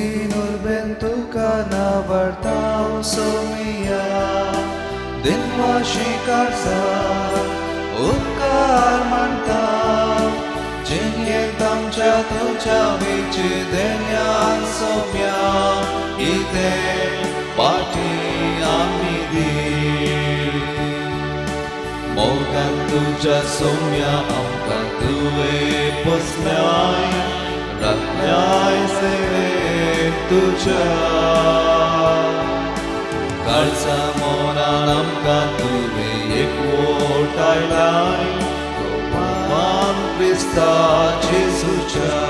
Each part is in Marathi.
Pagtinor bento ka na vartaw somia Dinwa shikarsa उपकार मानता जिन्हे तमच्या तुझ्या विची देण्यान सोम्या इथे पाठी आम्ही दी मोगान तुझ्या सोम्या आमका तुवे पोसल्याय रत्न्याय सेवे तुझ्या काळचा मोरान आमका तुवे एकवटायलाय गोपान क्रिस्ताची सुचा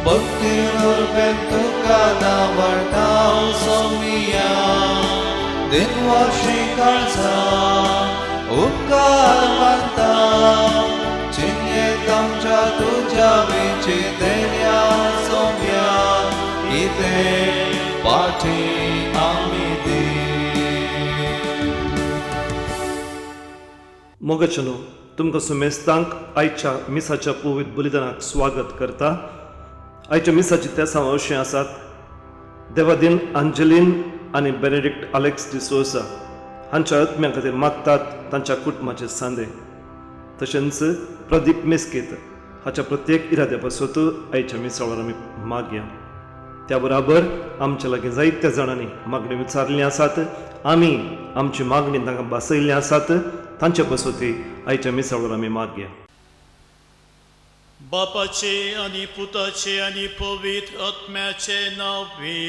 भक्तीनोर बेंतुका ना वर्ताव सोमिया दिनवा श्रीकाळचा उपकार मानता चिन्हे तमच्या तुझ्या विची देण्या सोम्या इथे पाठी आम्ही दी मोगचनो तुमकां सुमेस्तांक आयच्या मिसाच्या पवित्र बलिदानाक स्वागत करता. आयच्या मिसाची तेसां अशीं आसात. देवादीन अंजलीन आनी बेनेडिक्ट आलेक्स डिसोसा हांच्या आत्म्या खातीर मागतात तांच्या कुटुंबाचे सांदे. तशेंच प्रदीप मेस्केत हाच्या प्रत्येक इराद्या पासत आयच्या मिसाळार आमी मागया. त्या बराबर आमच्या लागीं जायत्या जाणांनी मागणी विचारली आसात. आमी आमची मागणी तांकां बसयल्ली आसात. तांचे पासती आयच्या मिसाळार आमी मागया. बापाचे आनी पुताचे आनी पवित्र आत्म्याचे नावे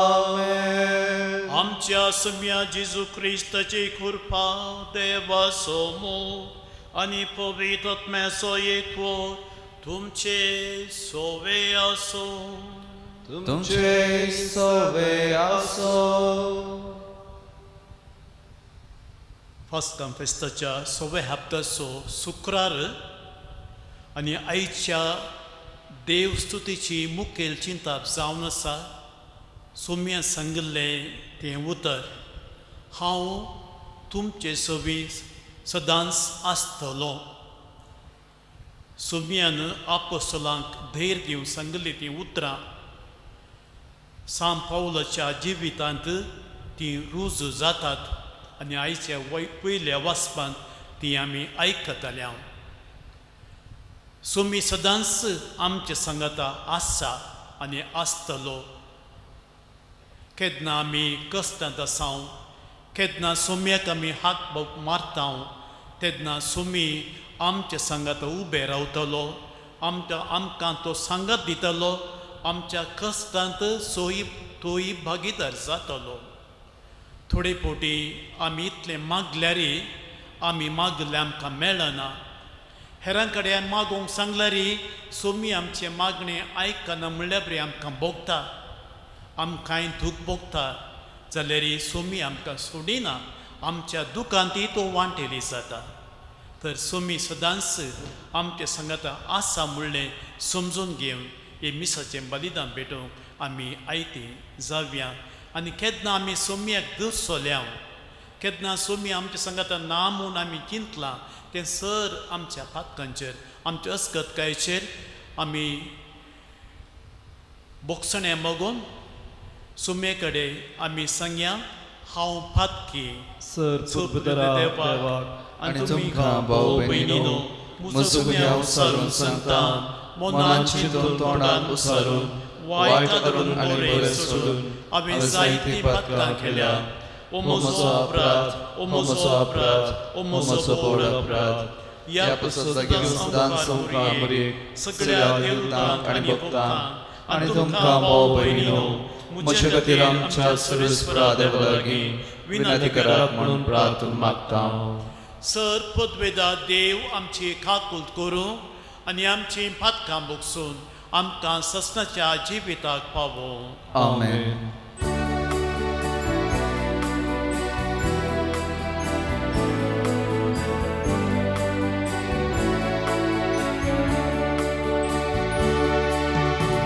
आमेन. आमच्या सम्या जेजू क्रिस्ताची कृपा देवाचो मोग आनी पवित्र आत्म्याचो एकवट तुमचे सोवे आसो. तुमचे सोवे आसो. फस्ट फेस्ताच्या 6व्या हप्त्याचो शुक्रार आनी आयच्या देवस्तुतीची मुखेल चिंता जावन आसा. सोम्या सांगले तें उतर हांव तुमचे सोबी सदांच आसतलो. सोम्यान आपोस्तलांक धैर्य दिवन सांगली तीं उतरां सांत पावलाच्या जिवितांत तीं रूज जातात आनी आयच्या पयल्या वाचपांत ती आमी आयकताल्या. सोमी सदांच आमच्या सांगाता आसा आनी आसतलो. केन्ना आमी कश्टांत आसाव, केन्ना सोम्याक आमी हाक मारताव, तेन्ना सोमी आमच्या सांगाता उबे रावतलो. आमकां तो सांगत दितलो. आमच्या कश्टांत तोय भागीदार जातलो. थोडे पोटी आमी इतलें मागल्यारी आमी मागले आमकां मेळना. हेरां कडेन मागोवंक सांगल्यारी सोमी आमचे मागणे आयकना म्हणल्या बरी आमकां भोगता. आमकांय दूख भोगता जाल्यार सोमी आमकां सोडिना. आमच्या दुखांतय तो वांटेली जाता. तर सोमी सदांच आमच्या सांगाता आसा म्हणलें समजून घेवन हे मिसाचें बलिदान भेटोवंक आमी आयती जावया. आनी केन्ना आमी सोम्याक दूस सोल्याव, केन्ना सोमी आमच्या सांगाता ना म्हूण आमी चिंतलां तें सर आमच्या पातकांचेर आमच्या अस्गतकायेचेर आमी बोगसणें मागून सोम्ये कडेन आमी सांगया हांव पातकी सर देवाक आनी तुमकां भाव भयणीनो म्हजो गुन्यांव उसारून सांगता. मनान चिंतून तोंडान उसारून वायट करून आनी बरें सोडून हांवें जायतीं पातकां केल्या. ओ म्हजो अपराध, ओ म्हजो अपराध, ओ म्हजो व्हड अपराध. ह्या पुस्तकांत संवसारांत सगळ्या देवतांक आनी भक्तांक आनी तुमकां भाव भयणीनो म्हजे खातीर आमच्या सर्वेस्परा देवा लागीं विनंती करात म्हणून प्रार्थना मागता. सर पदवेदा देव आमची खाकूल करूं आनी आमची पातकां भोगसून आमकां ससनाच्या जिविताक पावो. आमेन.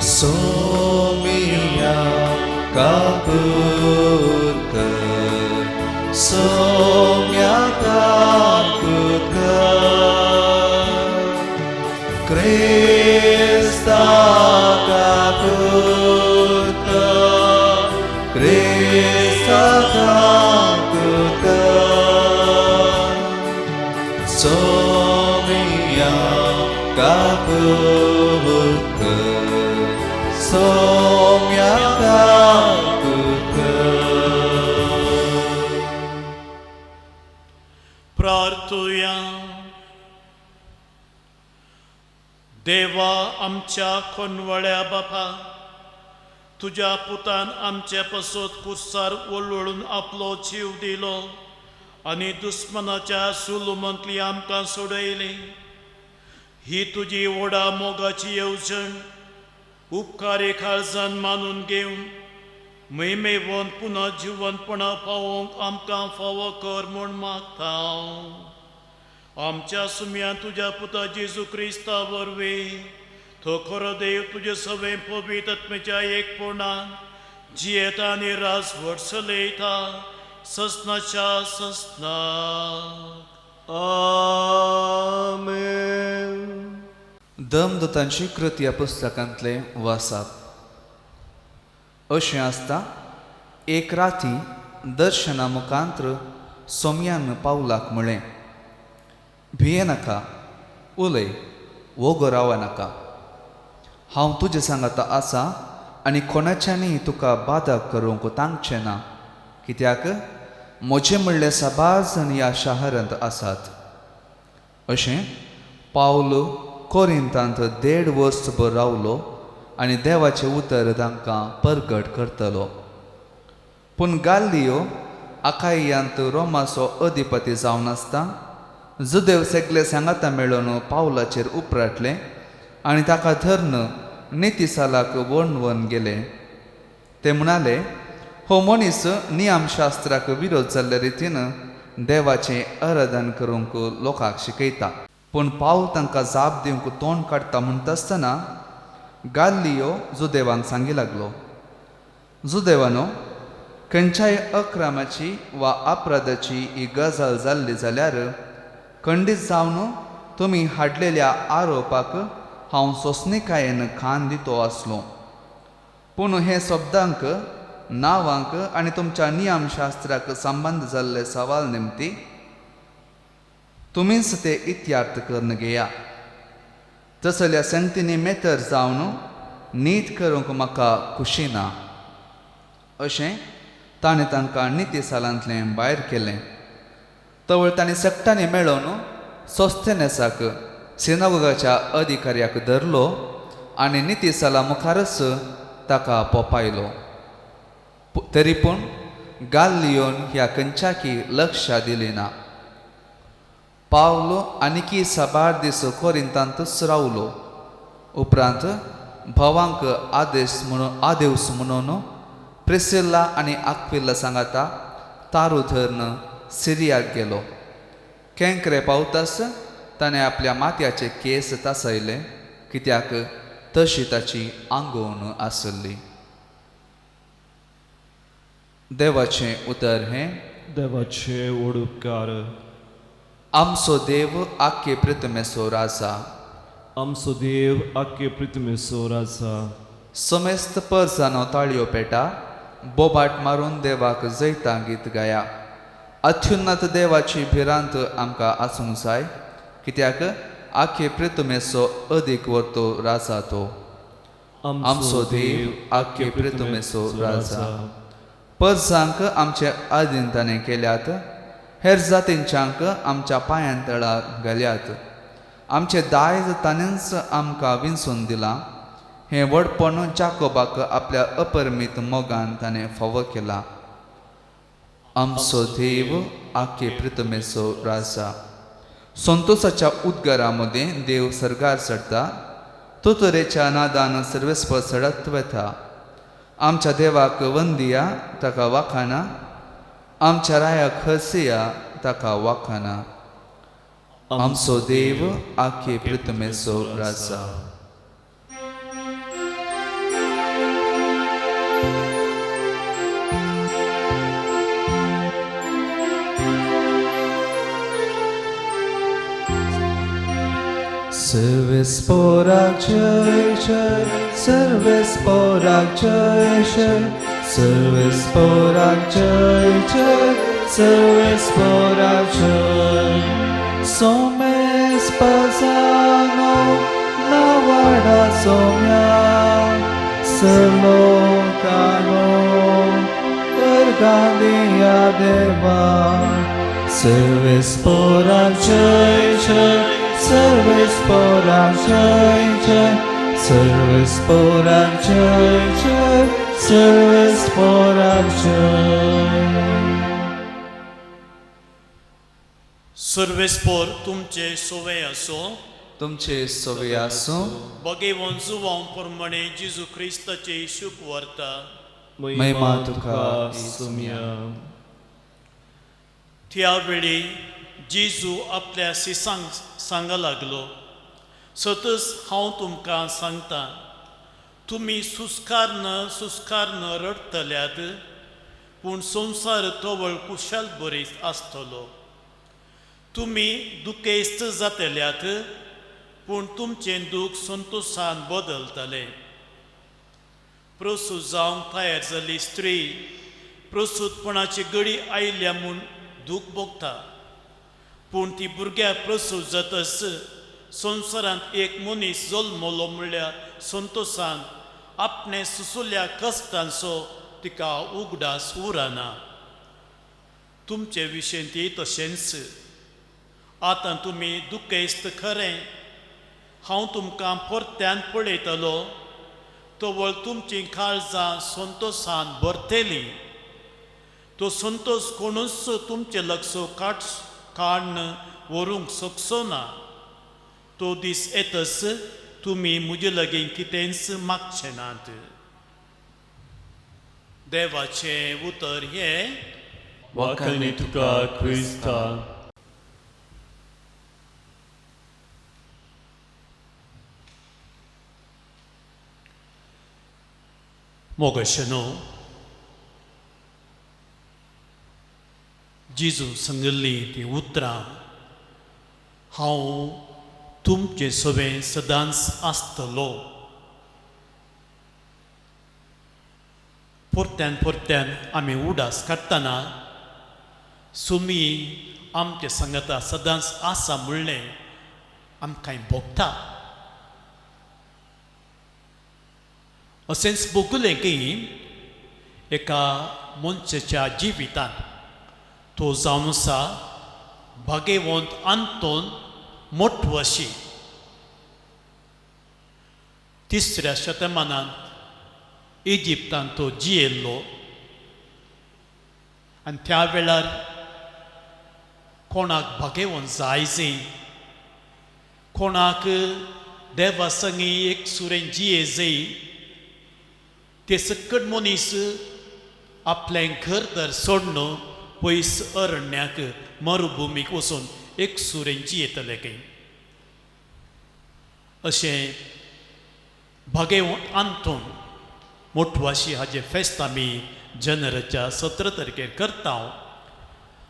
सोमिया काकूत कर, सोम्या काकूत कर. सोम्याका प्रार्थुया. देवा आमच्या खोनवळ्या बापा, तुझ्या पुतान आमचे पासत कुसार ओलवळून आपलो जीव दिलो आनी दुस्मनाच्या सुलुमांतली आमकां सोडयली. ही तुजी व्हडा मोगाची येवजण उपकारी काळजान मानून घेवन मैमेवोन पुन्हा जिवंतपणा पावोवंक आमकां फावो कर म्हूण मागता हांव. आमच्या सुम्या तुज्या पुता जेजू क्रिस्ता वरवीं तो खरो देव तुजे सवे पवित्र आत्म्याच्या एकपणान जियेता आनी राजवट चलयता ससनाच्या ससना. आमेन. दमदतांची कृती ह्या पुस्तकांतले वाचप. अशें आसता एक राती दर्शना मुखांत्र सोम्यान पावलाक म्हळें, भिये नाका, उलय, वोगो रावा नाका. हांव तुजे सांगाता आसा आनी कोणाच्यानी तुका बादाक करूंक तांगचें ना, कित्याक म्हजें म्हणलें साबार जण ह्या शारांत आसात. अशें पावलो कोरिंतांत 1.5 वर्सभर रावलो आनी देवाचें उतर तांकां परगट करतलो. पूण गाल्लियो आखाय्यांत रोमाचो अधिपती जावन आसता जुदेव सगळे सांगाता मेळून पावलाचेर उपराटले आनी ताका धरून नितिसालाक वणवून गेले. ते म्हणाले, हो मनीस नियमशास्त्राक विरोध जाल्ल्या रितीन देवाचें आराधन करूंक लोकांक शिकयता. पूण पावल तांकां जाप दिवंक तोंड काडटा म्हणटा आसतना गाल्लियो जुदेवांक सांगी लागलो, जुदेवानो, खंयच्याय अक्रमाची वा अपराधाची ही गजाल जाल्ली जाल्यार खंडीत जावन तुमी हाडलेल्या आरोपाक हांव सोंसणीकायेन खान दितो आसलो. पूण हे शब्दांक, नांवांक आनी तुमच्या नियमशास्त्राक संबंद जाल्ले सवाल निमती तुमीच ते इत्यार्थ करून घेया. तसल्या संगतींनी मेतर जावन नीत करूंक म्हाका खुशी ना. अशें ताणें तांकां नितिसालांतलें भायर केलें. तवळ तांणी सक्तांनी मेळोवन सोस्थेनेसाक सिनागोगाच्या अधिकाऱ्याक धरलो आनी नितिसाला मुखारच ताका पोपायलो. तरी पूण गाल्लियोन ह्या खंयच्याकी लक्ष दिली ना. पावलो आनीकी साबार दीस कोरिंतांतच रावलो. उपरांत भावांक आदेस म्हणून प्रिसिल्ला आनी आक्विला सांगाता तारू धरून सिरियाक गेलो. केंकरे पावतास ताणें आपल्या माथ्याचे केस तासयले, कित्याक तशी ताची आंगवण आसली. देवाचें उतर हें. देवाचे व्हड उपकार. आमचो देव आख्खे पृथ्वीचो राजा. आमचो देव आख्खे पृथ्वीचो राजा. समेस्त परजानो ताळयो पेटा, बोबाट मारून देवाक जैता गीत गाया. अत्युन्नत देवाची भिरांत आमकां आसूंक जाय, कित्याक आख्खे पृथ्वीचो अदीक वर्तो राजा तो. आमचो देव आख्खे पृथ्वीचो राजा. परजांक आमचे आदीन ताणें केल्यात, हेर जातींच्यांक आमच्या पांयां तळा घाल्यात. आमचे दायज ताणेंच आमकां विंचून दिलां. हें व्हडपण जाकोबाक आपल्या अपरिमीत मोगान ताणें फावो केला. आमचो देव आख्खे पृथ्वीचो राजा. संतोषाच्या उद्गारा मदें देव सर्गार चडटा, तोतरेच्या नादान सर्वेस्पर सडत वेता. आमच्या देवाक वंदिया, ताका वाखाना. आमच्या रायाक हसिया, ताका वाखाना. आमचो देव आख्खे पृथ्वीचो राजा. सर्वेस्पोराक जय जय, सर्वेस्पोराक जय जय, सर्वेस्पोराक जय जय, सर्वेस्पोराक जय. सोमेस्पजानो नावाडा Saumya, Salokano Ergandia Deva Service Porak Jai Jai Service Porak Jai Jai Service Porak Jai Jai Service Porak Jai सर्वेस्पोर तुमचे सोवे असो तुमचे सोवे आसूं भगेवन जुवां प्रमाणे जेजू क्रिस्ताचे शुभ वार्ता महिमा तुका सुम्या त्या वेळी जेजू आपल्या शिसांक सांगा लागलो सतत हांव तुमकां सांगता तुमी सुस्कारन रडतल्यात पूण संवसार तोवळ कुशल बरीत आसतलो तुमी दुखेस्त जातल्यात पूण तुमचें दूख संतोशान बदलतले प्रसूत जावंक तयार जाल्ली स्त्री प्रसूतपणाची घडी आयल्या म्हूण दूख भोगता पूण ती भुरग्या प्रसूत जातच संवसारांत एक मनीस जल्मलो म्हणल्यार संतोशान आपणे सुसुल्या कश्टांचो तिका उगडास उरना तुमचे विशयी ती तशेंच आतां तुमी दुखेस्त खरें हांव तुमकां परत्यान पळयतलो तोवळ तुमचीं काळजां संतोशान भरतलीं तो संतोश कोणूच तुमचे लक्ष काडन व्हरूंक शकचो ना तो दीस येतच तुमी म्हजे लागीं कितेंच मागचे नात देवाचें उतर हें वाखाणी तुका क्रिस्ता मोगशनो जेजू सांगल्ली ती उतरां हांव तुमचे सोबे सदांच आसतलो परत्यान आमी उडास काडटना सुमी आमचे सांगता सदांच आसा म्हणलें आमकां भोगता अशेंच भोगलें की एका मनशाच्या जिवितांत तो जावन आसा भाग्यवंत आंतोन मोठवशी 3ऱ्या शतमानांत इजिप्तांत तो जियेल्लो आनी त्या वेळार कोणाक भाग्यवंत जायचें कोणाक देवा संगी एक सुरेन जिये जाय ते सकट मनीस आपलें घरदार सोडून पयस अरण्याक मरुभुमीक वचून एक सुरेन जियेतले काय अशें भाग्यवंत आंतोन मोठवाशी हाजे फेस्त आमी जानेराच्या 17 तारखेर करता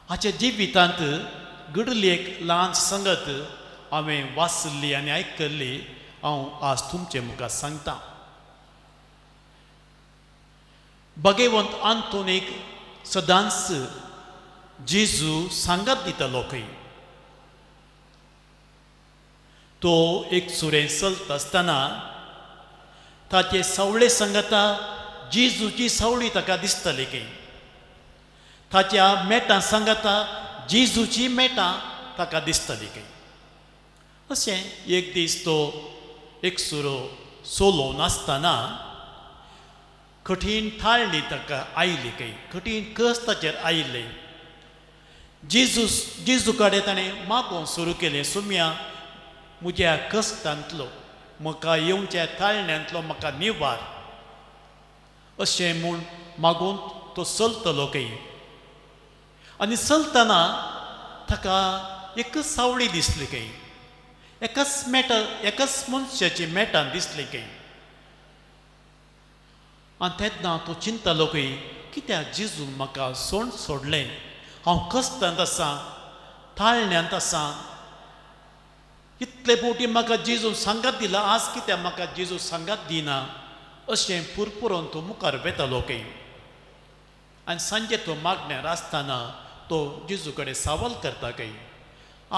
हाच्या जिवितांत घडली एक ल्हान संगत हांवें वाचली आनी आयकल्ली हांव आज तुमचे मुखार सांगता भाग्यवंत आंतोन एक सदांच जेजू सांगात दितालो खंय तो एक सुरेन चलता आसतना ताचे सवळे सांगता जेजूची सवळी ताका दिसतली खंय ताच्या मेटां सांगता जेजूची मेटां ताका दिसतली खंय अशें एक दीस तो एक सुरो सोलोवन आसतना कठीण थाळणी ताका आयली खंय कठीण कस ताचेर आयले जेजू कडेन ताणें मागोवंक सुरू केलें सुम्या म्हज्या कश्टांतलो म्हाका येवच्या थाळण्यांतलो म्हाका निवार अशें म्हूण मागून तो चलतलो खंय आनी चलतना ताका एकच सावळी दिसली खंय एकाच मनशाची मेटां दिसली खंय आनी तेन्ना तो चिंतलो खंय कित्याक जेजून म्हाका सोडलें हांव कश्टांत आसां थाळण्यांत आसां इतले फावटी म्हाका जेजू सांगात दिला आज कित्याक म्हाका जेजू सांगात दिना अशें पुरपुरोवन तो मुखार वेतालो खंय आनी सांजे तो मागण्यार आसतना तो जेजू कडेन सवाल करता खंय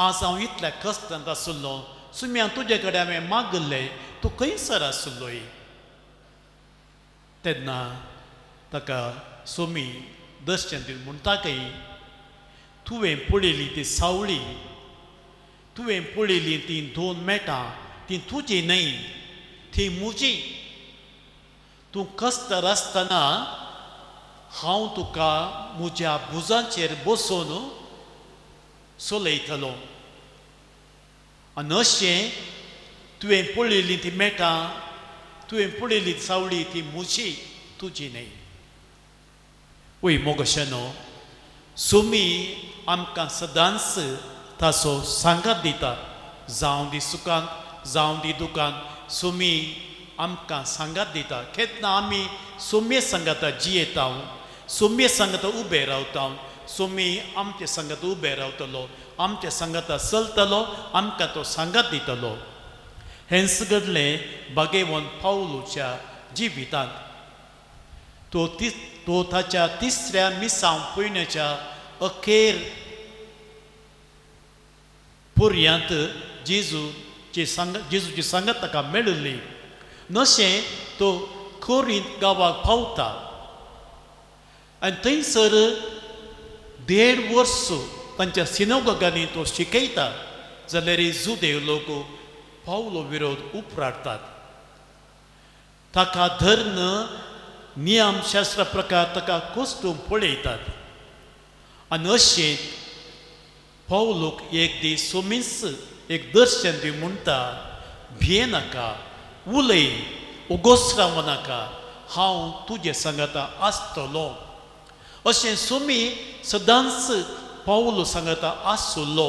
आज हांव इतल्या कश्टांत आसुल्लो सुम्या तुजे कडेन हांवें मागल्लें तूं खंयसर आसुल्लो तेन्ना ताका सोमी दर्शन दिवन म्हणटाकय तुवें पळयली ती सावळी, तुवें पळयली ती 2 मेटां, ती तुजी न्हय, ती म्हजी. तूं कस्तार आसतना हांव तुका म्हज्या भुजांचेर बसोवन चलयतलो. आनी अशें तुवें पळयली ती मेटां, तुवें पळयली ती सावळी, ती म्हजी, तुजी न्हय. वय मोगोशेनो, सोमी आमकां सदांच ताचो सांगात दिता. जावं दी सुखांत, जावं दी दुखांत, सोमी आमकां सांगात दिता. केन्ना आमी सोमये सांगाता जियेता, सोमये सांगाता उबे रावता, सोमी आमचे सांगाता उबे रावतलो, आमच्या सांगाता चलतलो, आमकां तो सांगात दितलो. हेंच घडलें भागेवन पावलूच्या जिवितांत. तो ताच्या 3ऱ्या मिसांव पयण्याच्या अखेर पर्यंत जेजूची सांगत ताका मेळिल्ली. नशें तो कोरिंत गांवाक पावता आनी थंयसर 1.5 वर्स तांच्या सिनोगोगांनी तो शिकयता. जाल्यार जुदेव लोक पावलो विरोध उपराडटात. ताका धर्म नियम शास्त्रा प्रकार ताका कोसतून पळयतात. आनी अशें पावलोक एक दीस सोमीस एक दर्शन दी म्हणटा, भियेनाका, उलय, उगोस रावं नाका, हांव तुजे सांगाता आसतलो. अशें सोमी सदांच पावलो सांगाता आसलो.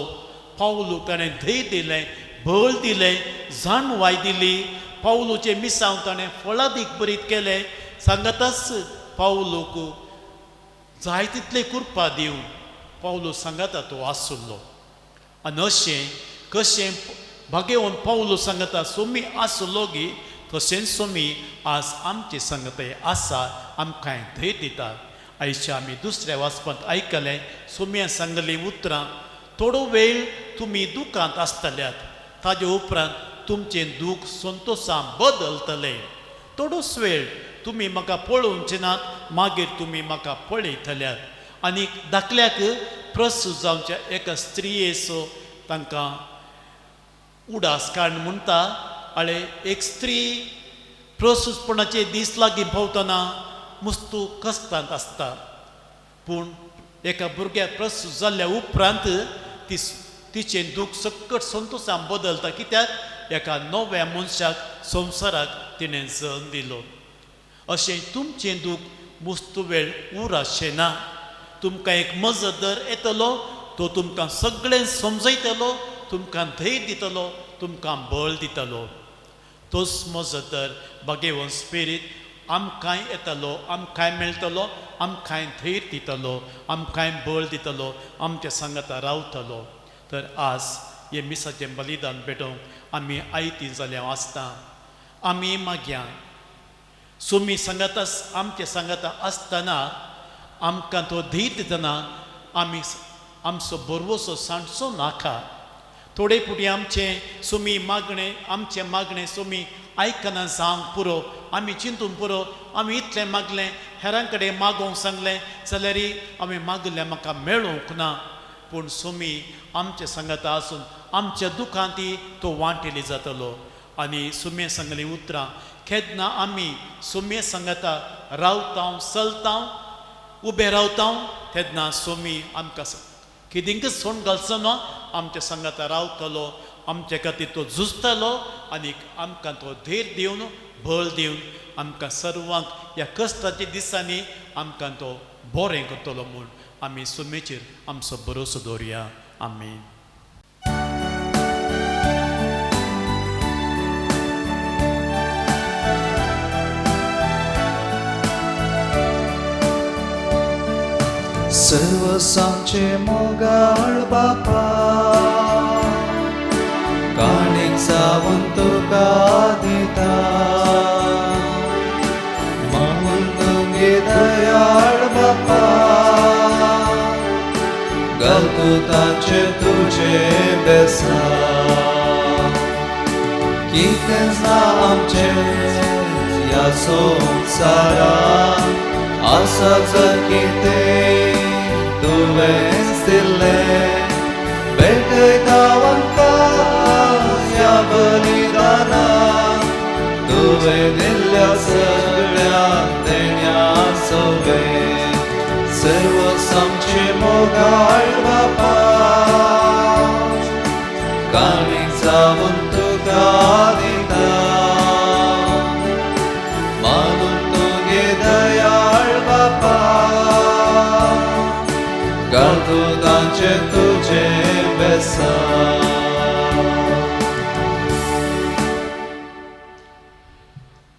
पावलोक ताणें धैर्य दिलें, बळ दिलें, जाणवाय दिली. पावलोचे मिसांव ताणें फळादीक बरीत केलें. सांगाताच पावलोक जाय तितले कुरपा दिवन पावलो सांगाता तो आसलो. आनी अशें कशें भागेवन पावलो सांगाता सोमी आसलो गी, तशेंच सोमी आज आमचे सांगताय आसा, आमकां धैर्य दिता. आयच्या आमी दुसऱ्या वाचपांत आयकलें, सोम्यान सांगलीं उतरां, थोडो वेळ तुमी दुखांत आसतल्यात, ताजे उपरांत तुमचें दूख संतोशान बदलतलें. थोडोच वेळ तुमी म्हाका पळोवचे नात, मागीर तुमी म्हाका पळयतल्यात. आनी धाकल्याक प्रसूत जावच्या एका स्त्रियेचो तांकां उडास काडून म्हणटा, आळे एक स्त्री प्रसूतपणाचे दीस लागीं पावतना मस्तू कश्टांत आसता, पूण एका भुरग्याक प्रसूत जाल्ल्या उपरांत तिचें दूख सकट संतोशान बदलता. कित्याक एका नव्या मनशाक संवसाराक तिणें जल्म दिलो. अशें तुमचें दूख मस्तू वेळ उराशें ना. तुमकां एक मजतदार येतलो, तो तुमकां सगळें समजयतलो, तुमकां धैर्य दितलो, तुमकां बळ दितलो. तोच मजतदार भागेवन स्पिरीट आमकांय येतलो, आमकांय मेळटलो, आमकांय धैर्य दितलो, आमकांय बळ दितलो, आमच्या सांगाता रावतलो. तर आज हे मिसाचें बलिदान भेटोवंक आमी आयती जाल्यार आसता. आमी मागया सोमी सांगाता आमचे सांगाता आसतना आमकां तो धैर्य दितना आमी आमचो बरवसो सांडचो नाका. थोडे पुटी आमचें सोमी मागणें, आमचें मागणें सोमी आयकना जावंक पुरो, आमी चिंतून पुरो, आमी इतलें मागलें, हेरां कडेन मागोवंक सांगलें जाल्यार आमी मागलें म्हाका मेळूंक ना. पूण सोमी आमचे सांगाता आसून आमच्या दुखांती तो वांटेली जातलो. आनी सोम्ये सांगलीं उतरां, केन्ना आमी सोम्ये सांगाता रावता, चलता, उबे रावता, तेन्ना सोमी आमकां किदेंक सोंड घालचो ना, आमच्या सांगाता रावतलो, आमचे खातीर तो झुजतलो आनी आमकां तो धैर्य दिवन बळ दिवन आमकां सर्वांक ह्या कश्टाच्या दिसांनी आमकां तो बरें करतलो म्हूण आमी सोमेचेर आमचो भरोसो दवरया. आमीन. सर्व सांचे मोगाळ बापा, काणीक जावन तुका दिता, मागून तुगे दयाळ बापा, घालतू तांचे तुजे बेसा. कितें ना आमचे ह्या संवसारांत आसा जर कितें तुवेंच दिल्लें भेटयता आमकां ह्या बलिदानाक तुवें दिल्ल्या सगळ्या देण्याचो वेळ सर्व आमचे मोगाळ बापा काणीक जावन तुका दिता मानून तुगे दयाळ बापा घालतो तांचे तुजे बेसान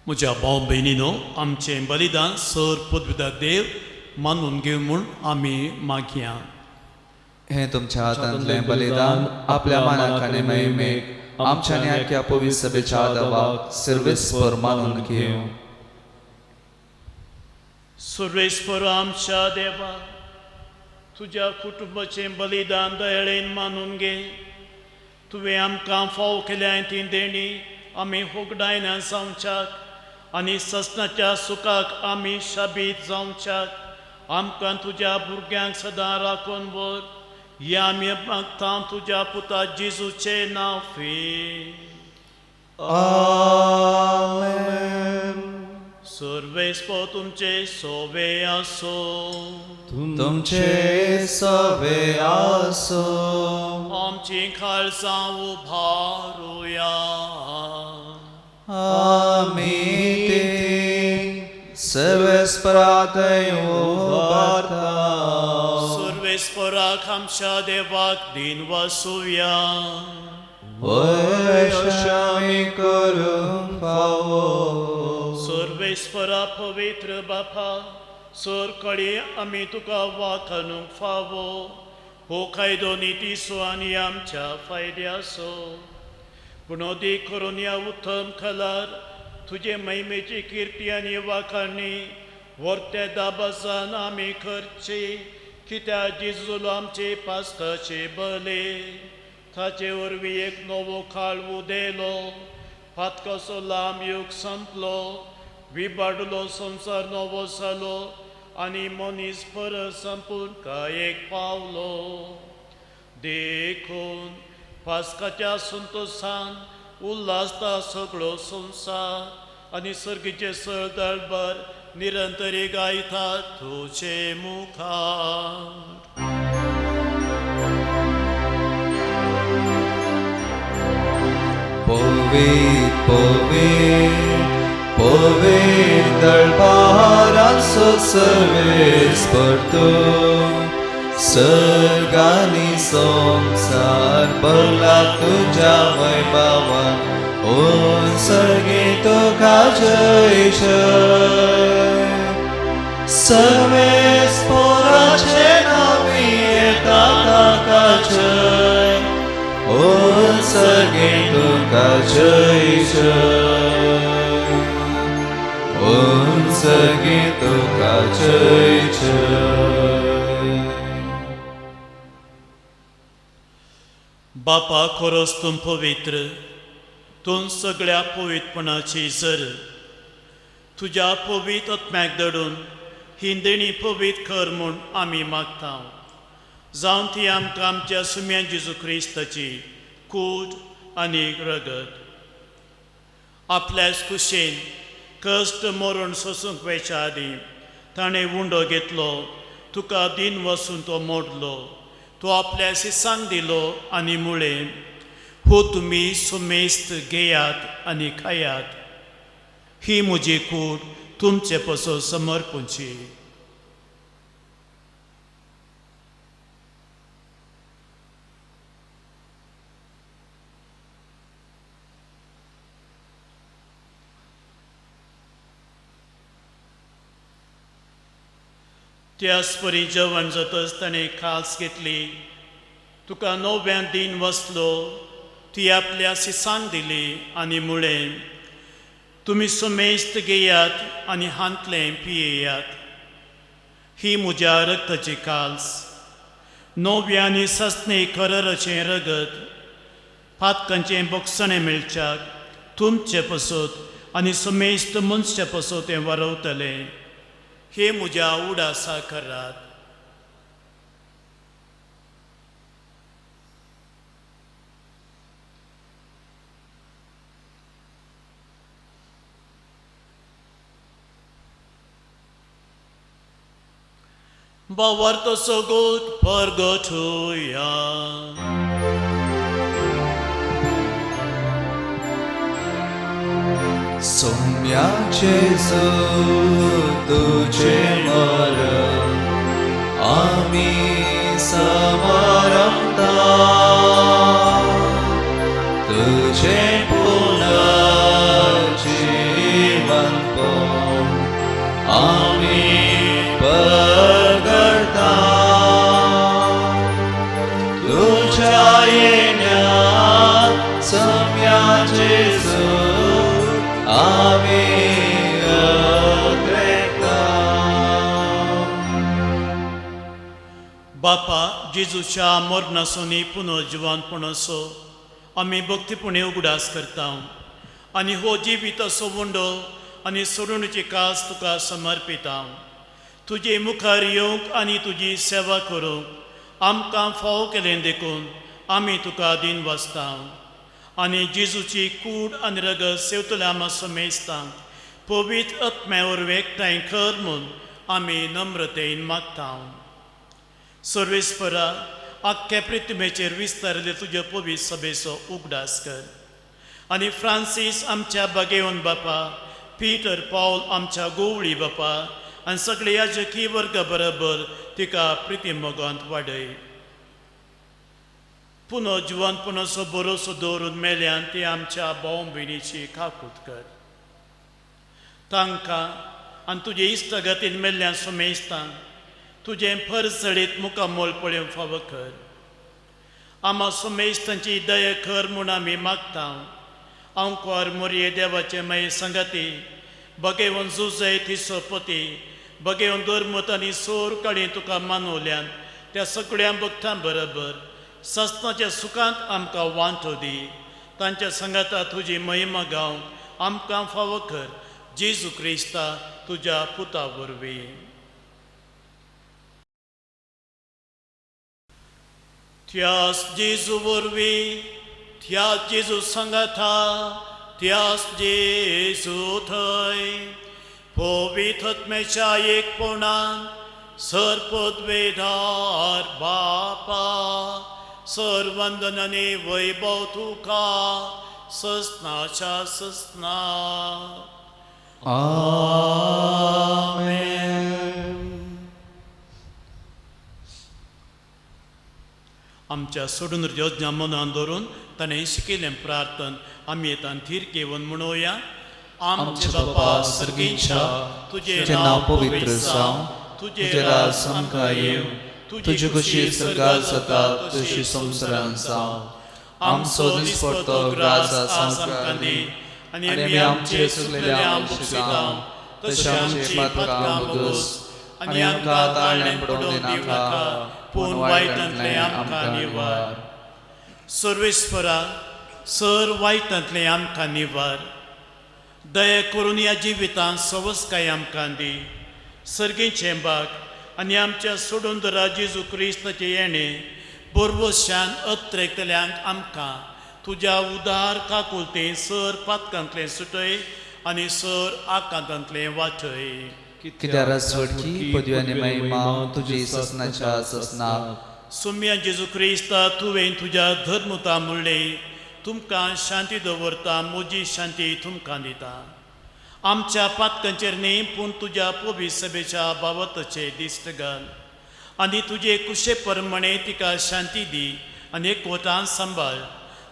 म्हज्या भाव भयणीनो आमचें बलिदान सर पदविदा देव मानून घेव म्हूण आमी मागया. हे तुमच्या हातांतलें बलिदान आपल्या मानाक आनी महिमेक आमच्या न्याक्या पवित्र सभेच्या आदाराक सर्वेस्पर मानून घेव. सर्वेस्पर आमच्या देवा तुज्या कुटुंबाचें बलिदान दयाळेन मानून घे. तुवें आमकां फाव केल्या ती देणी आमी होगडायन जावच्याक आनी ससनाच्या सुखाक आमी शाबीत जावच्याक आमकां तुज्या भुरग्यांक सदां राखून वर हें आमी मागता तुज्या पुता जेजूचे नांव फे. आमेन. सर्वेस्पर तुमचे सोवे आसो. तुमचे सवे आसो. आमची खालसां उबारुया. आमी ते सर्वेस्परांतय उबारता. सर्वेस्पराक आमच्या देवाक दिन वासुया. वैशामी करूंक फावो. सर्वेस्परा पवित्र बापा सर कडी आमी तुका वाखाणूंक फावो हो कायदो नितीसो आनी आमच्या फायद्याचो पूण अदीक करून ह्या उत्तम खालार तुजे महिमेची किर्ती आनी वाखाणणी व्हरते दाबाजान आमी करची कित्याक जेजूलो आमचे पास्ताचे बले ताचे वरवीं एक नवो काळ उदेलो फातकसो लांब युग संपलो विबाडलो संवसार नवो जालो आनी मनीस परत संपूर्णकायेक पावलो. देखून पास्काच्या संतोशान उल्हासता सगळो संवसार आनी सर्गीचे सरदारभर निरंतरी गायतात तुजे मुखार. Povit, povit, povit दळपारांचो सर्वेस्पर तूं सर्गांनी संवसार भरला तुज्या वैभवान ओ सर्गी तुका जय जय. सर्वेस्पराचे नावी येता ताका जय ओ सर्गी तुका जय जय. ओ सर्गी तुका जय जय. बापा खरोच तूं पवित्र तूं सगळ्या पवित्रपणाची जर तुज्या पवित्र आत्म्याक धडून ही देणी पवित्र कर म्हूण आमी मागता. जावन ती आमकां आमच्या सुम्या जेजू क्रिस्ताची कूड आनी रगत आपल्याच कुशेन कश्ट मरण सोसूंक वेच्या आदी ताणें उंडो घेतलो तुका दिन वसून तो मोडलो तो आपल्या सिसांक दिलो आनी मुळे हो तुमी सुमेस्त घेयात आनी खायात ही म्हजी कूड तुमचे पासो समर्पणची. त्याच परी जेवण जातच ताणें खास घेतली तुका नव्यान दिन वसलो ती आपल्या सिसांक दिली आनी मुळे तुमी सुमेस्त घेयात आनी हांतलें पियेयात ही म्हज्या रक्ताची काल्स नव्या आनी सस्ने करराचें रगत पातकांचें बोगसणें मेळच्याक तुमचे पासत आनी समेस्त मनशां पासून तें वारवतलें. हे म्हज्या उडासा करात. Bawarto sogot pargotuya. सौम्या जेजू तुझे मरण आम्ही समरमता तुझे पुनर्जीवन पण आम्ही पगडता तुझ्या येण्यात सौम्या जेजू बापा जेजूच्या मरणासोनी पुनर्जीवनपणाचो आमी भक्तीपणे उगडास करता आनी हो जिवीत असो वंडो आनी सोडूणची कास तुका समर्पिता. तुजे मुखार येवंक आनी तुजी सेवा करूंक आमकां फाव केलें देखून आमी तुका दिन वाचता आनी जेजूची कूड आनी रगत सेवतले आमा समेस्ता पवित्र आत्म्यावर एकठांय कर म्हूण आमी नम्रतेन मागता. सर्वेस्परा आख्ख्या पृथ्वीचेर विस्तारले तुज्या पवित्र सभेचो उगडास कर आनी फ्रांसीस आमच्या बागेवन बापा, पीटर पौल आमच्या गोवळी बापा आनी सगळे याजकी वर्ग बरोबर तिका प्रिती मोगांत वाडय. पुनर्जीवनपणाचो भरोसो दवरून मेल्यान ती आमच्या भाव भयणीची काकूट कर. तांकां आनी तुजे इश्टगतीन मेल्ल्यान समेस्तां तुजें परसडीत मुखामोल पळोवन फावो कर. आमा समेस्तांची दया कर म्हूण आमी मागता. अंकोर मोरये देवाचे माये संगती बगेवन जुजय तिसो पती बगेवन दोरमत आनी सोर काळी तुका मानवल्यान त्या सगळ्या भक्तां बरोबर सस्ताच्या सुखांत आमकां वांटो दी. तांच्या संगता तुजी महिमा गावंक आमकां फावो कर. जेजू क्रिस्ता तुज्या पुता वरवीं. त्यास जेजू वरवीं, त्यास जेजू संगता, त्यास जेजू थंय पवित्र आत्म्याच्या एकपणान सर्पद्वेदार बापा सर वंदन आनी वैभव तुका ससनाच्या ससना. आमेन. आमच्या सोडून योजना मनान दवरून ताणें शिकयलें प्रार्थन आमी येतान थीर घेवन म्हणोया. आमचे बापा सर्गीच्या तुजें नांव पवित्र जावं, तुजें राज आमकां येवं, तुजी कशी स्वर्गात जाता तशी संवसारांत जावं. आमचो दिसपडटो ग्रास आज आमकां दी आनी आमी आमचे चुकलेल्या आमकां तशें आमची पातकां बोगस आनी आमकां ताळ्यान पडोवंक दिनाका पूण वायटांतलें आमकां निवार. सर्वेस्परा सर वायटांतलें आमकां निवार. दया करून ह्या जिवितांत सवस्काय आमकां दी. सर्गेचें बाग आनी आमच्या सोडून दरा जेजू क्रिस्ताचें येणें बरोबरशान अत्रेकतल्यांक आमकां तुज्या उदार काकुलतें सर पातकांतलें सुटय आनी सर आकांतांतलें वाटय. कित्याक राजवडकी पदवी आनी महिमा तुजी ससनाच्या ससनाक. सुम्या जेजू क्रिस्ता तुवें तुज्या धर्मता म्हणलें तुमकां शांती दवरता, म्हजी शांती तुमकां दिता. आमच्या पातकांचेर न्ही पूण तुज्या पवित्र सभेच्या बाबतचे दिश्ट घाल आनी तुजे कुशे प्रमाणे तिका शांती दी आनी एकवटान सांबाळ.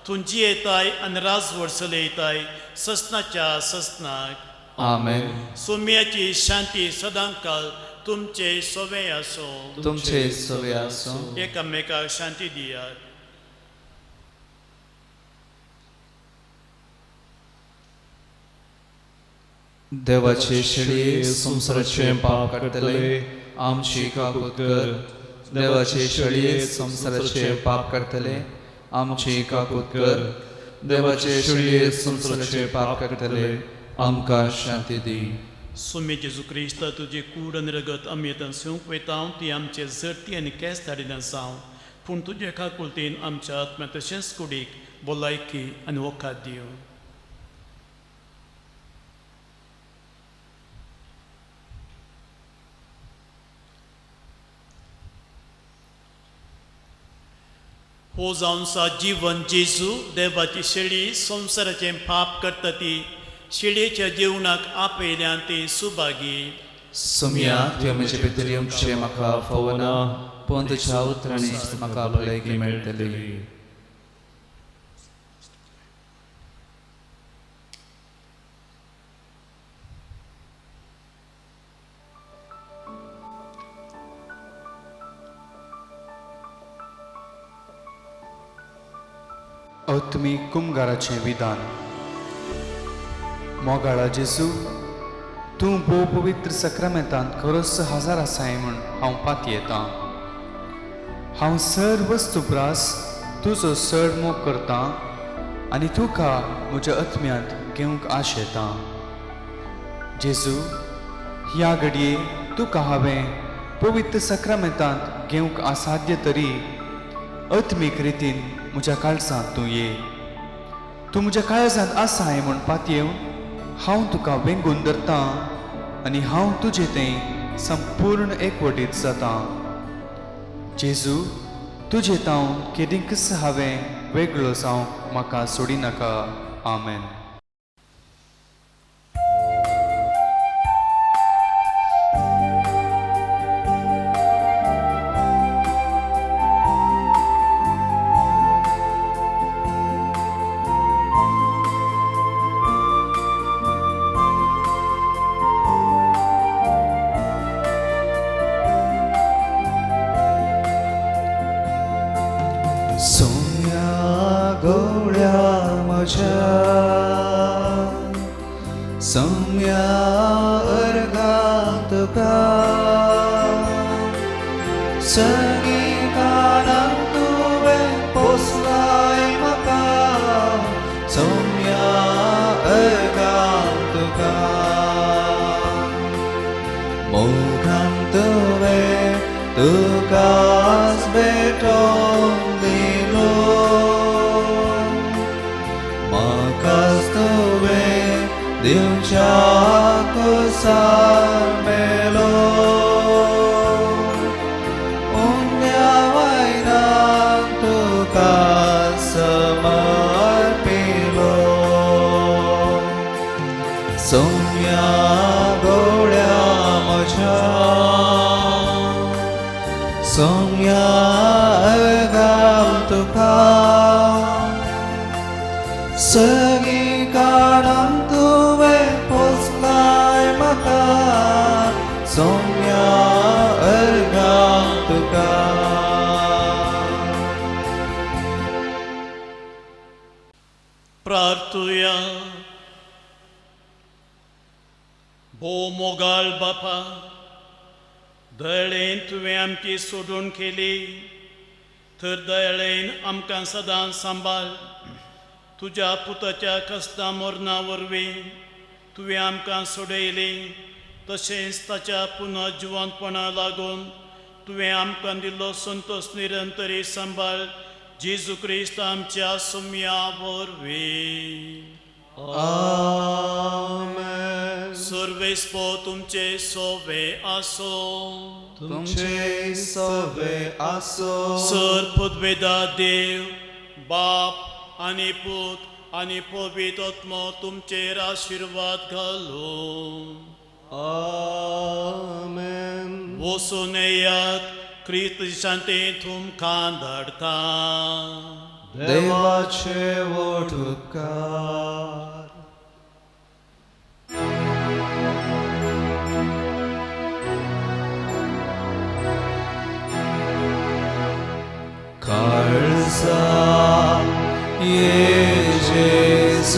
तुमची येताय आनी राजवड चलयताय ससनाच्या ससनाक. आमेन. सोम्याची शांती सदांकाल तुमचे सोवे आसो. तुमचे सोवे आसूं. एकामेकाक शांती दियात. देवाचे शेळये संवसाराचे पाप काडटले आमची काकूट कर. देवाचे शेळये संवसाराचे पाप काडटले आमची काकूट कर. देवाचे शेळये संवसाराचे पाप काडटले आमकां शांती दी. सोमी जेजू क्रिस्त तुजी कूड आनी रगत आमी आतां सिवंक वयता ती आमचे जर्ती आनी केस धाडिना जावं पूण तुजे काकुलतेन आमच्या आत्म्या तशेंच कुडीक भलायकी आनी वखाद दियो. हो जावन सा जीवन जेजू देवाची शेळी संवसाराचें पाप करता ती शेळयेच्या जेवणाक आपयल्यान ती सुभागी. सुमया तुवें म्हजे भितर येवचें म्हाका फावना पूण तुज्या उतरांनी म्हाका भलायकी मेळटली. तुमी कुमगाराचें विधान. मोगाळा जेजू, तूं भोव पवित्र सक्रामेंतांत खरोच हजार आसाय म्हूण हांव पाती येतां. हांव सर वस्तुप्रास तुजो चड मोग करतां आनी तुका म्हज्या आत्म्यांत घेवंक आश येतां. जेजू, ह्या घडये तुका हांवें पवित्र सक्रामेंतांत घेवंक असाध्य तरी आत्मीक रितीन म्हज्या काळजांत तूं ये. तूं म्हज्या काळजांत आसाय म्हूण पातयेवन हांव तुका वेंगून धरतां आनी हांव तुजें तें संपूर्ण एकवटीत जातां. जेजू, तुजे तावन केदींकच हांवें वेगळो जावंक म्हाका सोडिनाका. आमेन. सौम्या अर्गां तुका संगीतान तुवें पोसलाय म्हाका. सौम्या अर्गां तुका मोगान तुवें तुकाच भेटोवन दिलो. म्हाकाच तुवें दिवच्या कुसार मेलो. उंद्या वायनाक तुका समर्पिलो. सौम्या गोड्या म्हज्या सौम्या अर्गां तुका सगळी काळां तुवें पोसलाय म्हाका. सौम्या अर्गां तुका. प्रार्थुया. भोव मोगाळ बापा, दयाळेन तुवें आमची सोडून केली तर दयाळेन आमकां सदां सांबाळ. तुज्या पुताच्या कश्टा मरणा वरवीं तुवें आमकां सोडयली तशेंच ताच्या पुनर्जिवंतपणा लागून तुवें आमकां दिल्लो संतोश निरंतरी सांबाळ जेजू क्रिस्त आमच्या सौम्या वरवीं. आमेन. सर्वेस्पो तुमचे सोवे आसो. तुमचे सवे आसो. सर पदवेदा देव बाप आनी पूत आनी पवित्र आत्मो तुमचेर आशिर्वाद घालो. आमेन. वचून येयात, क्रिस्त शांती तुमकां धाडटा. देवाचे वोटकार. काळजा येशूच्या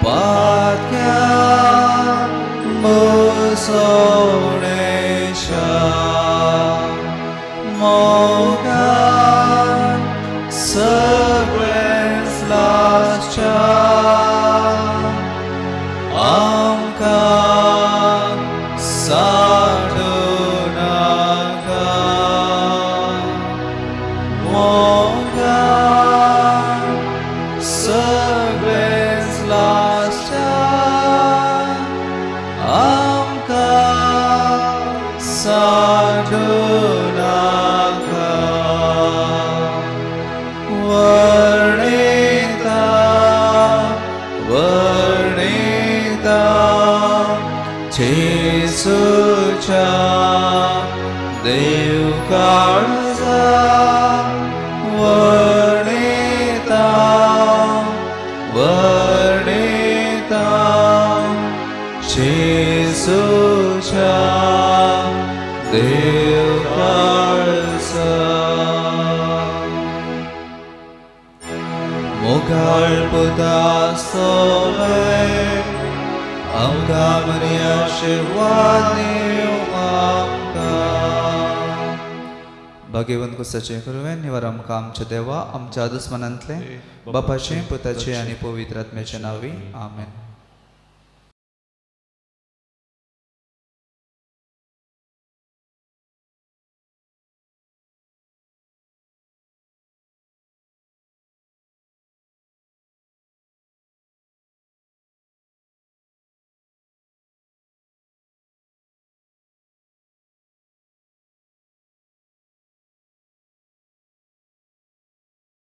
पात्यान मोसोणेच्या मोगान सगळेच लागच्या. साधुनाका वर्णिता वर्णिता जेसूच्या देव काळजा वर्णिता वर्णिता जेसूच्या देव काळजा मुखार पुदासोय आमकां बरी आशीर्वाद दिवं आमकां भाग्यवन कुसाचे करुवें निवार आमकां आमच्या देवा आमच्या दुस्मनांतले बापाचे पुताचे आनी पवित्र आत्म्याचे नांवी आमेन.